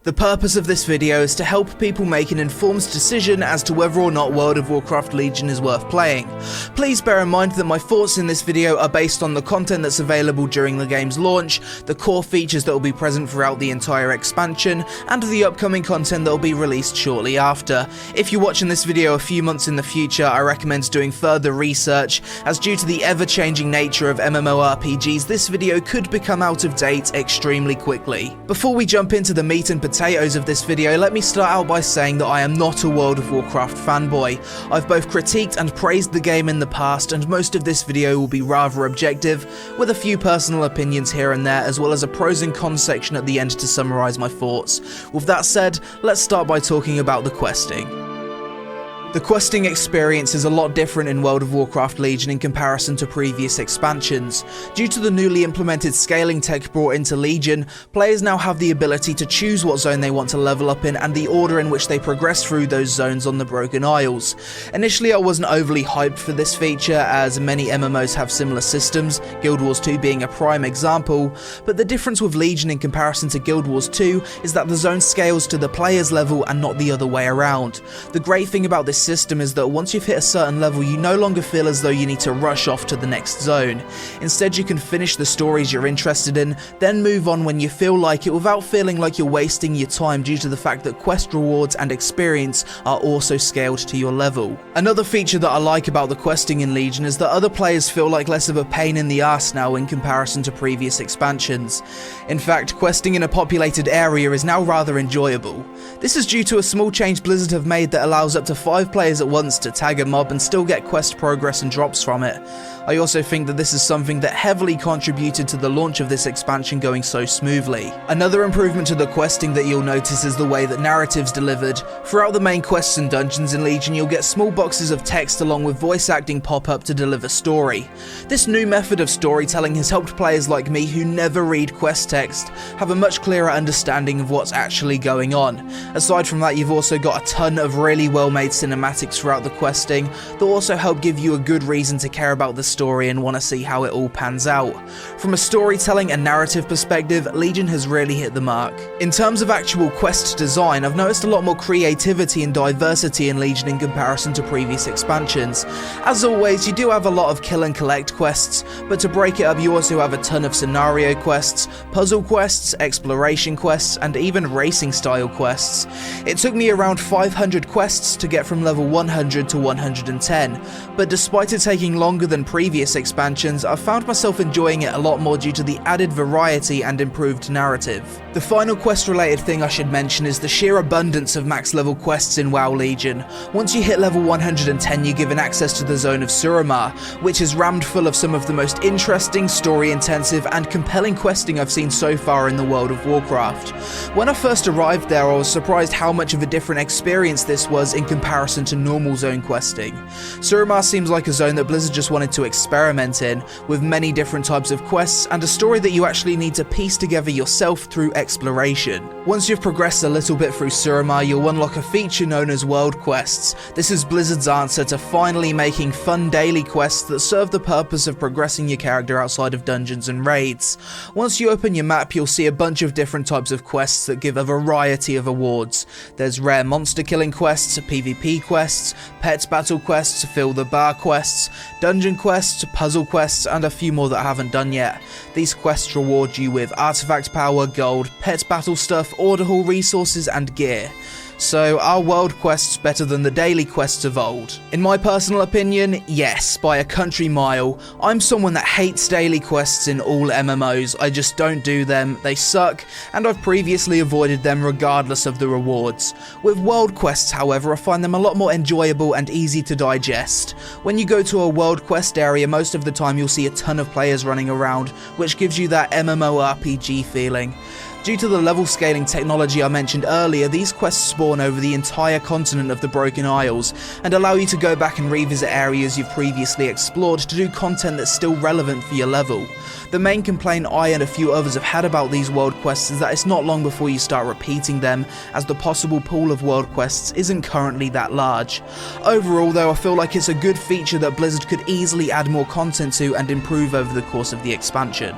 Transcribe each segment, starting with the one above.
The purpose of this video is to help people make an informed decision as to whether or not World of Warcraft Legion is worth playing. Please bear in mind that my thoughts in this video are based on the content that's available during the game's launch, the core features that will be present throughout the entire expansion, and the upcoming content that will be released shortly after. If you're watching this video a few months in the future, I recommend doing further research, as due to the ever-changing nature of MMORPGs, this video could become out of date extremely quickly. Before we jump into the meat and potatoes of this video, let me start out by saying that I am not a World of Warcraft fanboy. I've both critiqued and praised the game in the past, and most of this video will be rather objective, with a few personal opinions here and there, as well as a pros and cons section at the end to summarise my thoughts. With that said, let's start by talking about the questing. The questing experience is a lot different in World of Warcraft Legion in comparison to previous expansions. Due to the newly implemented scaling tech brought into Legion, players now have the ability to choose what zone they want to level up in and the order in which they progress through those zones on the Broken Isles. Initially I wasn't overly hyped for this feature, as many MMOs have similar systems, Guild Wars 2 being a prime example, but the difference with Legion in comparison to Guild Wars 2 is that the zone scales to the player's level and not the other way around. The great thing about this system is that once you've hit a certain level, you no longer feel as though you need to rush off to the next zone. Instead, you can finish the stories you're interested in, then move on when you feel like it without feeling like you're wasting your time due to the fact that quest rewards and experience are also scaled to your level. Another feature that I like about the questing in Legion is that other players feel like less of a pain in the arse now in comparison to previous expansions. In fact, questing in a populated area is now rather enjoyable. This is due to a small change Blizzard have made that allows up to 5 players at once to tag a mob and still get quest progress and drops from it. I also think that this is something that heavily contributed to the launch of this expansion going so smoothly. Another improvement to the questing that you'll notice is the way that narrative's delivered. Throughout the main quests and dungeons in Legion, you'll get small boxes of text along with voice acting pop up to deliver story. This new method of storytelling has helped players like me who never read quest text have a much clearer understanding of what's actually going on. Aside from that, you've also got a ton of really well made cinematics throughout the questing that also help give you a good reason to care about the story and want to see how it all pans out. From a storytelling and narrative perspective, Legion has really hit the mark. In terms of actual quest design, I've noticed a lot more creativity and diversity in Legion in comparison to previous expansions. As always, you do have a lot of kill and collect quests, but to break it up you also have a ton of scenario quests, puzzle quests, exploration quests, and even racing style quests. It took me around 500 quests to get from level 100 to 110, but despite it taking longer than previous expansions, I've found myself enjoying it a lot more due to the added variety and improved narrative. The final quest related thing I should mention is the sheer abundance of max level quests in WoW Legion. Once you hit level 110 you're given access to the zone of Suramar, which is rammed full of some of the most interesting, story intensive and compelling questing I've seen so far in the World of Warcraft. When I first arrived there I was surprised how much of a different experience this was in comparison to normal zone questing. Suramar seems like a zone that Blizzard just wanted to experiment in, with many different types of quests and a story that you actually need to piece together yourself through exploration. Once you've progressed a little bit through Suramar, you'll unlock a feature known as World Quests. This is Blizzard's answer to finally making fun daily quests that serve the purpose of progressing your character outside of dungeons and raids. Once you open your map, you'll see a bunch of different types of quests that give a variety of awards. There's rare monster killing quests, PvP quests, pet battle quests, fill the bar quests, dungeon quests, puzzle quests, and a few more that I haven't done yet. These quests reward you with artifact power, gold, pet battle stuff, order hall resources, and gear. So are world quests better than the daily quests of old? In my personal opinion, yes, by a country mile. I'm someone that hates daily quests in all MMOs, I just don't do them, they suck, and I've previously avoided them regardless of the rewards. With world quests, however, I find them a lot more enjoyable and easy to digest. When you go to a world quest area, most of the time you'll see a ton of players running around, which gives you that MMORPG feeling. Due to the level scaling technology I mentioned earlier, these quests spawn over the entire continent of the Broken Isles, and allow you to go back and revisit areas you've previously explored to do content that's still relevant for your level. The main complaint I and a few others have had about these world quests is that it's not long before you start repeating them, as the possible pool of world quests isn't currently that large. Overall though, I feel like it's a good feature that Blizzard could easily add more content to and improve over the course of the expansion.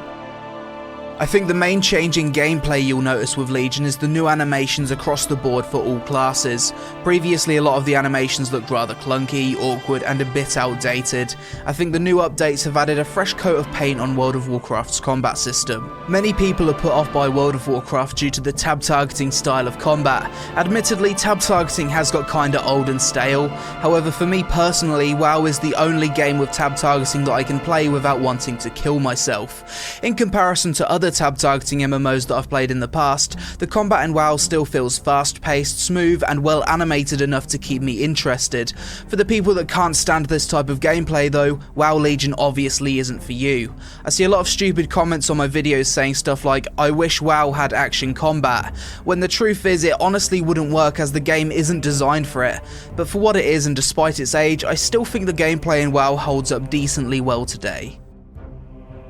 I think the main change in gameplay you'll notice with Legion is the new animations across the board for all classes. Previously, a lot of the animations looked rather clunky, awkward, and a bit outdated. I think the new updates have added a fresh coat of paint on World of Warcraft's combat system. Many people are put off by World of Warcraft due to the tab targeting style of combat. Admittedly, tab targeting has got kinda old and stale. However, for me personally, WoW is the only game with tab targeting that I can play without wanting to kill myself. In comparison to other tab targeting MMOs that I've played in the past, the combat in WoW still feels fast paced, smooth, and well animated enough to keep me interested. For the people that can't stand this type of gameplay though, WoW Legion obviously isn't for you. I see a lot of stupid comments on my videos saying stuff like, "I wish WoW had action combat," when the truth is it honestly wouldn't work as the game isn't designed for it. But for what it is and despite its age, I still think the gameplay in WoW holds up decently well today.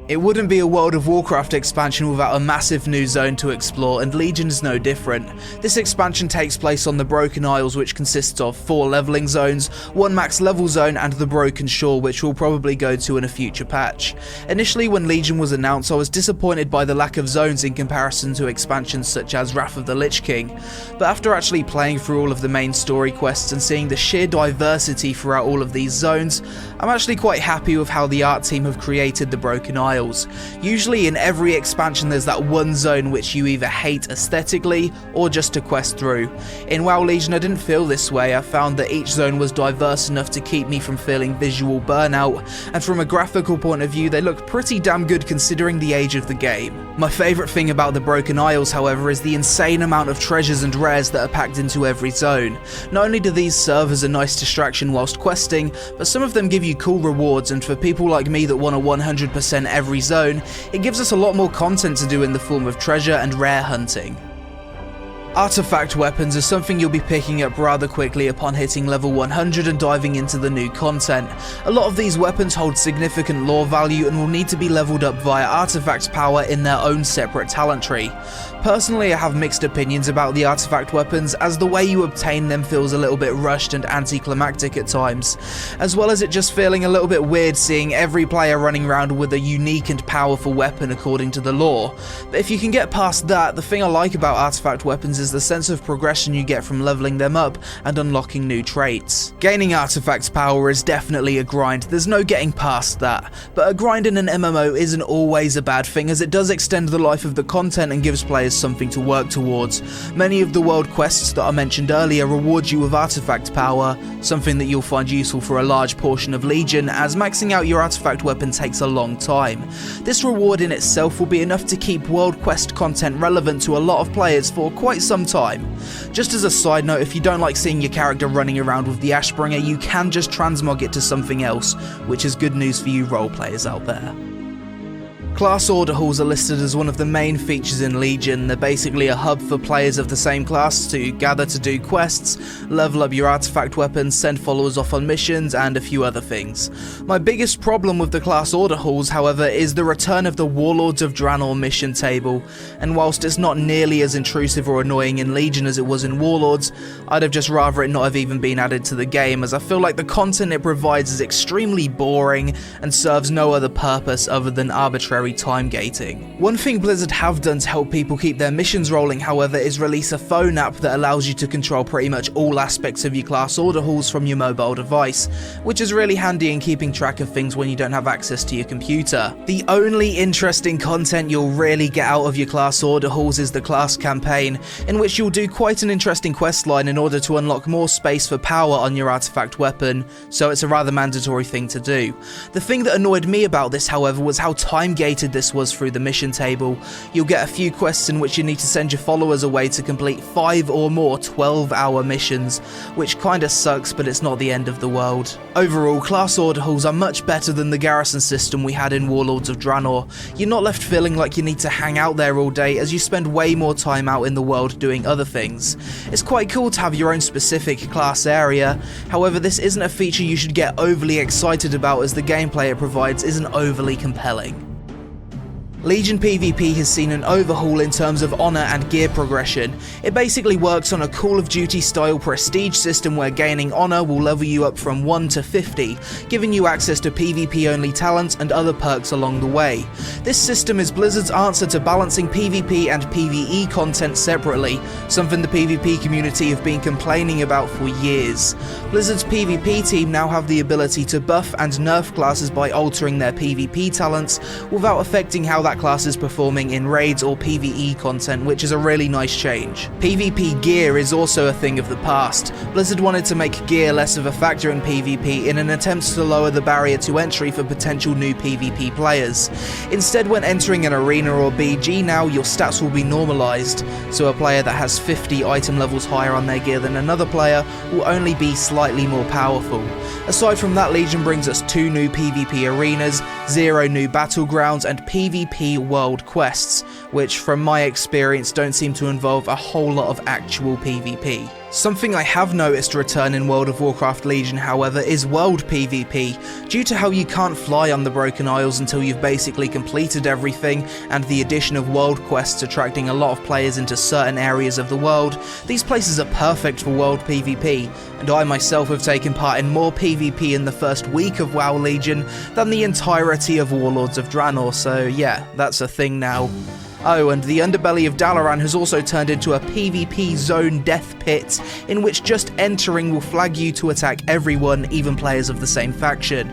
It wouldn't be a World of Warcraft expansion without a massive new zone to explore, and Legion is no different. This expansion takes place on the Broken Isles, which consists of 4 leveling zones, 1 max level zone, and the Broken Shore, which we'll probably go to in a future patch. Initially, when Legion was announced, I was disappointed by the lack of zones in comparison to expansions such as Wrath of the Lich King, but after actually playing through all of the main story quests and seeing the sheer diversity throughout all of these zones, I'm actually quite happy with how the art team have created the Broken Isles. Usually in every expansion there's that one zone which you either hate aesthetically or just to quest through. In WoW Legion I didn't feel this way. I found that each zone was diverse enough to keep me from feeling visual burnout, and from a graphical point of view they look pretty damn good considering the age of the game. My favourite thing about the Broken Isles however is the insane amount of treasures and rares that are packed into every zone. Not only do these serve as a nice distraction whilst questing, but some of them give you cool rewards, and for people like me that want to 100% every zone, it gives us a lot more content to do in the form of treasure and rare hunting. Artefact weapons are something you'll be picking up rather quickly upon hitting level 100 and diving into the new content. A lot of these weapons hold significant lore value and will need to be leveled up via artifact power in their own separate talent tree. Personally, I have mixed opinions about the artifact weapons, as the way you obtain them feels a little bit rushed and anticlimactic at times, as well as it just feeling a little bit weird seeing every player running around with a unique and powerful weapon according to the lore. But if you can get past that, the thing I like about artifact weapons is the sense of progression you get from leveling them up and unlocking new traits. Gaining artifact power is definitely a grind, there's no getting past that, but a grind in an MMO isn't always a bad thing, as it does extend the life of the content and gives players something to work towards. Many of the world quests that I mentioned earlier reward you with artifact power, something that you'll find useful for a large portion of Legion, as maxing out your artifact weapon takes a long time. This reward in itself will be enough to keep world quest content relevant to a lot of players for quite some time. Just as a side note, if you don't like seeing your character running around with the Ashbringer, you can just transmog it to something else, which is good news for you role players out there. Class order halls are listed as one of the main features in Legion. They're basically a hub for players of the same class to gather to do quests, level up your artifact weapons, send followers off on missions, and a few other things. My biggest problem with the class order halls, however, is the return of the Warlords of Draenor mission table, and whilst it's not nearly as intrusive or annoying in Legion as it was in Warlords, I'd have just rather it not have even been added to the game, as I feel like the content it provides is extremely boring and serves no other purpose other than arbitrary time gating. One thing Blizzard have done to help people keep their missions rolling, however, is release a phone app that allows you to control pretty much all aspects of your class order halls from your mobile device, which is really handy in keeping track of things when you don't have access to your computer. The only interesting content you'll really get out of your class order halls is the class campaign, in which you'll do quite an interesting quest line in order to unlock more space for power on your artifact weapon, so it's a rather mandatory thing to do. The thing that annoyed me about this, however, was how time gated this was through the mission table. You'll get a few quests in which you need to send your followers away to complete 5 or more 12-hour missions, which kinda sucks, but it's not the end of the world. Overall, class order halls are much better than the garrison system we had in Warlords of Draenor. You're not left feeling like you need to hang out there all day, as you spend way more time out in the world doing other things. It's quite cool to have your own specific class area, however this isn't a feature you should get overly excited about, as the gameplay it provides isn't overly compelling. Legion PvP has seen an overhaul in terms of honour and gear progression. It basically works on a Call of Duty style prestige system where gaining honour will level you up from 1 to 50, giving you access to PvP only talents and other perks along the way. This system is Blizzard's answer to balancing PvP and PvE content separately, something the PvP community have been complaining about for years. Blizzard's PvP team now have the ability to buff and nerf classes by altering their PvP talents without affecting how that class is performing in raids or PvE content, which is a really nice change. PvP gear is also a thing of the past. Blizzard wanted to make gear less of a factor in PvP in an attempt to lower the barrier to entry for potential new PvP players. Instead, when entering an arena or BG now, your stats will be normalized, so a player that has 50 item levels higher on their gear than another player will only be slightly more powerful. Aside from that, Legion brings us 2 new PvP arenas, 0 new battlegrounds, and PvP world quests, which from my experience don't seem to involve a whole lot of actual PvP. Something I have noticed return in World of Warcraft Legion, however, is world PvP. Due to how you can't fly on the Broken Isles until you've basically completed everything, and the addition of world quests attracting a lot of players into certain areas of the world, these places are perfect for world PvP, and I myself have taken part in more PvP in the first week of WoW Legion than the entirety of Warlords of Draenor, so yeah, that's a thing now. Oh, and the underbelly of Dalaran has also turned into a PvP zone death pit, in which just entering will flag you to attack everyone, even players of the same faction.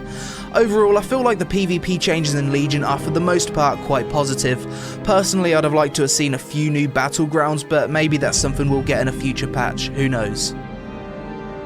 Overall, I feel like the PvP changes in Legion are for the most part quite positive. Personally, I'd have liked to have seen a few new battlegrounds, but maybe that's something we'll get in a future patch, who knows.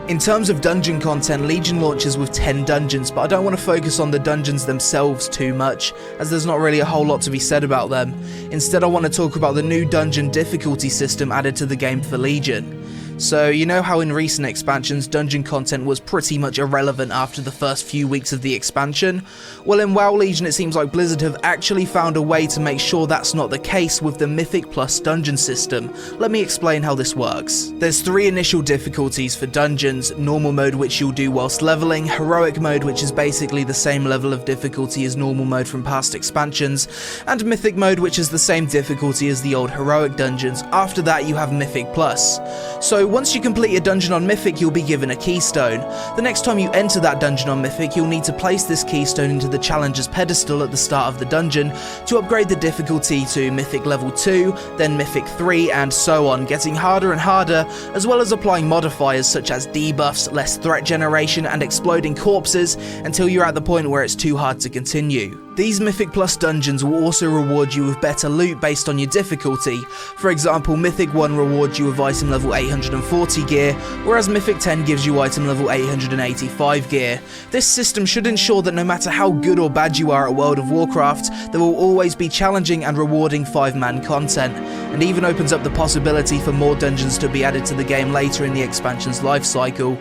In terms of dungeon content, Legion launches with 10 dungeons, but I don't want to focus on the dungeons themselves too much, as there's not really a whole lot to be said about them. Instead, I want to talk about the new dungeon difficulty system added to the game for Legion. So, you know how in recent expansions, dungeon content was pretty much irrelevant after the first few weeks of the expansion? Well, in WoW Legion it seems like Blizzard have actually found a way to make sure that's not the case with the Mythic Plus dungeon system. Let me explain how this works. There's 3 initial difficulties for dungeons: normal mode, which you'll do whilst leveling, heroic mode, which is basically the same level of difficulty as normal mode from past expansions, and mythic mode, which is the same difficulty as the old heroic dungeons. After that you have Mythic Plus. So once you complete a dungeon on Mythic, you'll be given a keystone. The next time you enter that dungeon on Mythic, you'll need to place this keystone into the challenger's pedestal at the start of the dungeon to upgrade the difficulty to Mythic level 2, then Mythic 3, and so on, getting harder and harder, as well as applying modifiers such as debuffs, less threat generation, and exploding corpses, until you're at the point where it's too hard to continue. These Mythic Plus dungeons will also reward you with better loot based on your difficulty. For example, Mythic 1 rewards you with item level 840 gear, whereas Mythic 10 gives you item level 885 gear. This system should ensure that no matter how good or bad you are at World of Warcraft, there will always be challenging and rewarding 5-man content, and even opens up the possibility for more dungeons to be added to the game later in the expansion's lifecycle.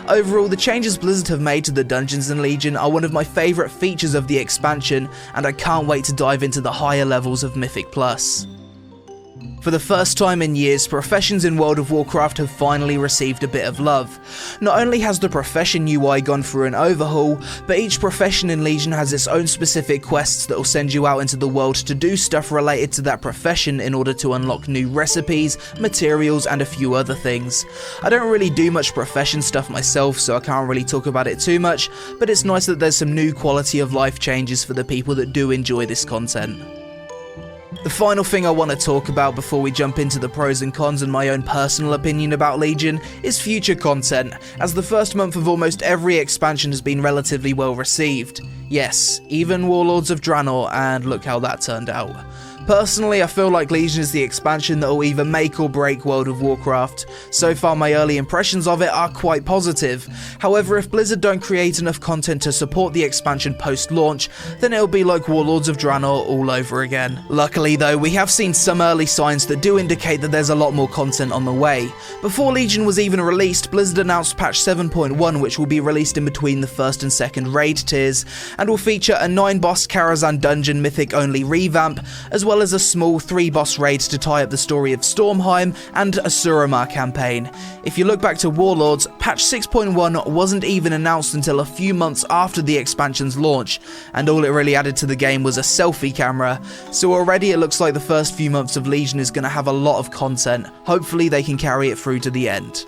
Overall, the changes Blizzard have made to the dungeons in Legion are one of my favourite features of the expansion, and I can't wait to dive into the higher levels of Mythic Plus. For the first time in years, professions in World of Warcraft have finally received a bit of love. Not only has the profession UI gone through an overhaul, but each profession in Legion has its own specific quests that will send you out into the world to do stuff related to that profession in order to unlock new recipes, materials, and a few other things. I don't really do much profession stuff myself, so I can't really talk about it too much, but it's nice that there's some new quality of life changes for the people that do enjoy this content. The final thing I want to talk about before we jump into the pros and cons and my own personal opinion about Legion is future content, as the first month of almost every expansion has been relatively well received. Yes, even Warlords of Draenor, and look how that turned out. Personally, I feel like Legion is the expansion that will either make or break World of Warcraft. So far, my early impressions of it are quite positive. However, if Blizzard don't create enough content to support the expansion post-launch, then it'll be like Warlords of Draenor all over again. Luckily though, we have seen some early signs that do indicate that there's a lot more content on the way. Before Legion was even released, Blizzard announced patch 7.1, which will be released in between the first and second raid tiers, and will feature a 9-boss Karazhan dungeon mythic only revamp, as well well as a small 3-boss raid to tie up the story of Stormheim and a Suramar campaign. If you look back to Warlords, patch 6.1 wasn't even announced until a few months after the expansion's launch, and all it really added to the game was a selfie camera, so already it looks like the first few months of Legion is going to have a lot of content. Hopefully they can carry it through to the end.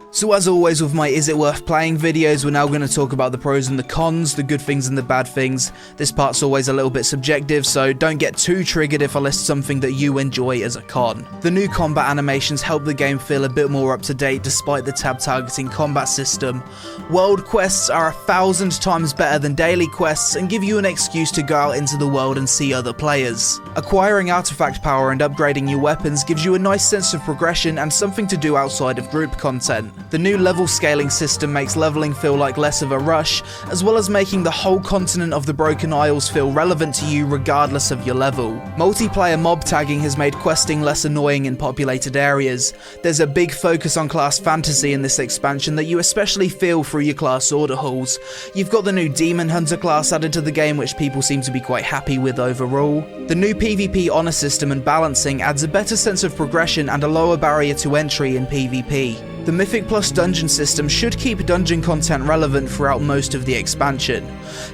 So as always with my Is It Worth Playing videos, we're now going to talk about the pros and the cons, the good things and the bad things. This part's always a little bit subjective, so don't get too triggered if I list something that you enjoy as a con. The new combat animations help the game feel a bit more up to date despite the tab targeting combat system. World quests are 1,000 times better than daily quests and give you an excuse to go out into the world and see other players. Acquiring artifact power and upgrading your weapons gives you a nice sense of progression and something to do outside of group content. The new level scaling system makes leveling feel like less of a rush, as well as making the whole continent of the Broken Isles feel relevant to you regardless of your level. Multiplayer mob tagging has made questing less annoying in populated areas. There's a big focus on class fantasy in this expansion that you especially feel through your class order halls. You've got the new Demon Hunter class added to the game, which people seem to be quite happy with overall. The new PvP honor system and balancing adds a better sense of progression and a lower barrier to entry in PvP. The Mythic Plus dungeon system should keep dungeon content relevant throughout most of the expansion.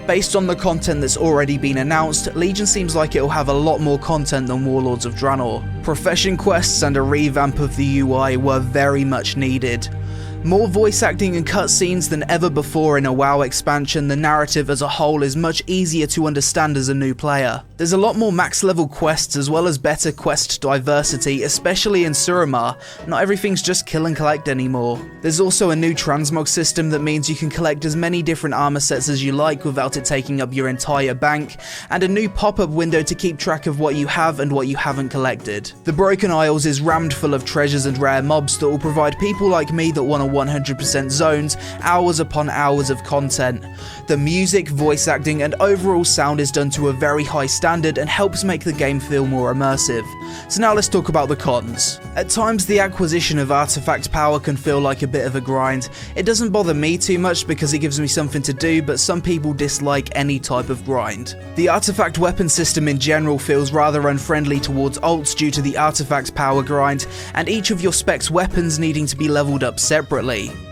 Based on the content that's already been announced, Legion seems like it'll have a lot more content than Warlords of Draenor. Profession quests and a revamp of the UI were very much needed. More voice acting and cutscenes than ever before in a WoW expansion, the narrative as a whole is much easier to understand as a new player. There's a lot more max level quests as well as better quest diversity, especially in Suramar. Not everything's just kill and collect anymore. There's also a new transmog system that means you can collect as many different armor sets as you like without it taking up your entire bank, and a new pop-up window to keep track of what you have and what you haven't collected. The Broken Isles is rammed full of treasures and rare mobs that will provide people like me that want to 100% zones hours upon hours of content. The music, voice acting and overall sound is done to a very high standard and helps make the game feel more immersive. So now let's talk about the cons. At times the acquisition of artifact power can feel like a bit of a grind. It doesn't bother me too much because it gives me something to do, but some people dislike any type of grind. The artifact weapon system in general feels rather unfriendly towards ults due to the artifact power grind and each of your specs weapons needing to be leveled up separately.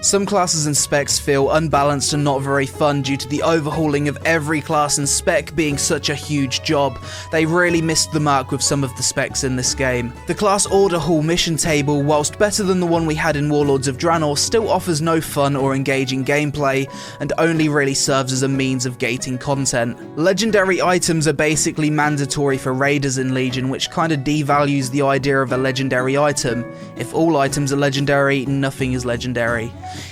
Some classes and specs feel unbalanced and not very fun due to the overhauling of every class and spec being such a huge job. They really missed the mark with some of the specs in this game. The class order hall mission table, whilst better than the one we had in Warlords of Draenor, still offers no fun or engaging gameplay and only really serves as a means of gating content. Legendary items are basically mandatory for raiders in Legion, which kinda devalues the idea of a legendary item. If all items are legendary, nothing is legendary.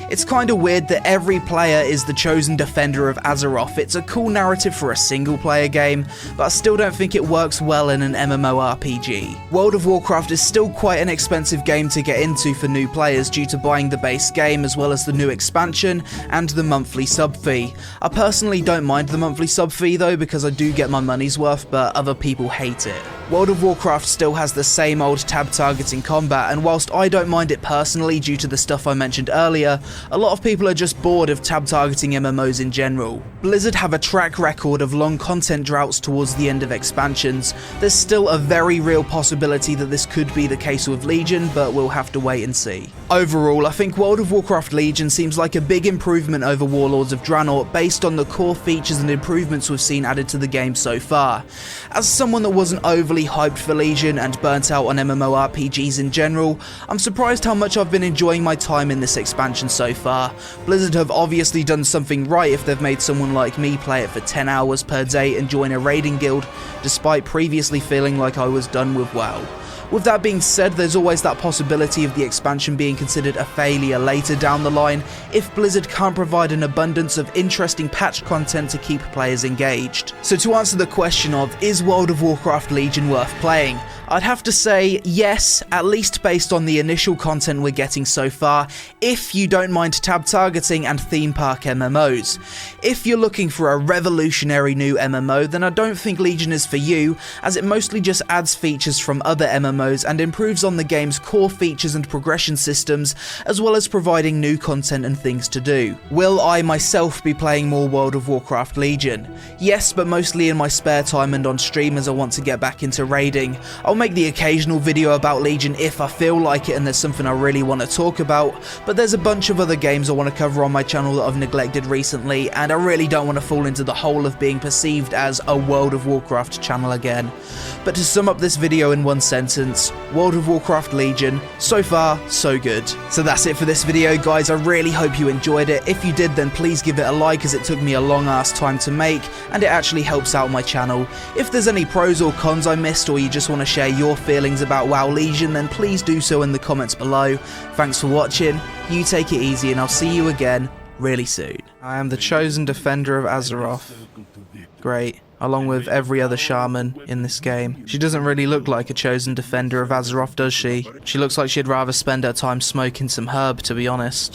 It's kinda weird that every player is the chosen defender of Azeroth. It's a cool narrative for a single player game, but I still don't think it works well in an MMORPG. World of Warcraft is still quite an expensive game to get into for new players due to buying the base game as well as the new expansion and the monthly sub fee. I personally don't mind the monthly sub fee though because I do get my money's worth, but other people hate it. World of Warcraft still has the same old tab targeting combat, and whilst I don't mind it personally due to the stuff I mentioned earlier, a lot of people are just bored of tab targeting MMOs in general. Blizzard have a track record of long content droughts towards the end of expansions. There's still a very real possibility that this could be the case with Legion, but we'll have to wait and see. Overall, I think World of Warcraft Legion seems like a big improvement over Warlords of Draenor based on the core features and improvements we've seen added to the game so far. As someone that wasn't overly hyped for Legion and burnt out on MMORPGs in general, I'm surprised how much I've been enjoying my time in this expansion so far. Blizzard have obviously done something right if they've made someone like me play it for 10 hours per day and join a raiding guild, despite previously feeling like I was done with WoW. With that being said, there's always that possibility of the expansion being considered a failure later down the line if Blizzard can't provide an abundance of interesting patch content to keep players engaged. So to answer the question of, is World of Warcraft Legion worth playing? I'd have to say yes, at least based on the initial content we're getting so far, if you don't mind tab targeting and theme park MMOs. If you're looking for a revolutionary new MMO, then I don't think Legion is for you, as it mostly just adds features from other MMOs MMOs and improves on the game's core features and progression systems, as well as providing new content and things to do. Will I myself be playing more World of Warcraft Legion? Yes, but mostly in my spare time and on stream as I want to get back into raiding. I'll make the occasional video about Legion if I feel like it and there's something I really want to talk about, but there's a bunch of other games I want to cover on my channel that I've neglected recently, and I really don't want to fall into the hole of being perceived as a World of Warcraft channel again. But to sum up this video in one sentence, World of Warcraft Legion, so far, so good. So that's it for this video, guys. I really hope you enjoyed it. If you did, then please give it a like, as it took me a long ass time to make, and it actually helps out my channel. If there's any pros or cons I missed, or you just want to share your feelings about WoW Legion, then please do so in the comments below. Thanks for watching, you take it easy, and I'll see you again really soon. I am the chosen defender of Azeroth. Great. Along with every other shaman in this game. She doesn't really look like a chosen defender of Azeroth, does she? She looks like she'd rather spend her time smoking some herb, to be honest.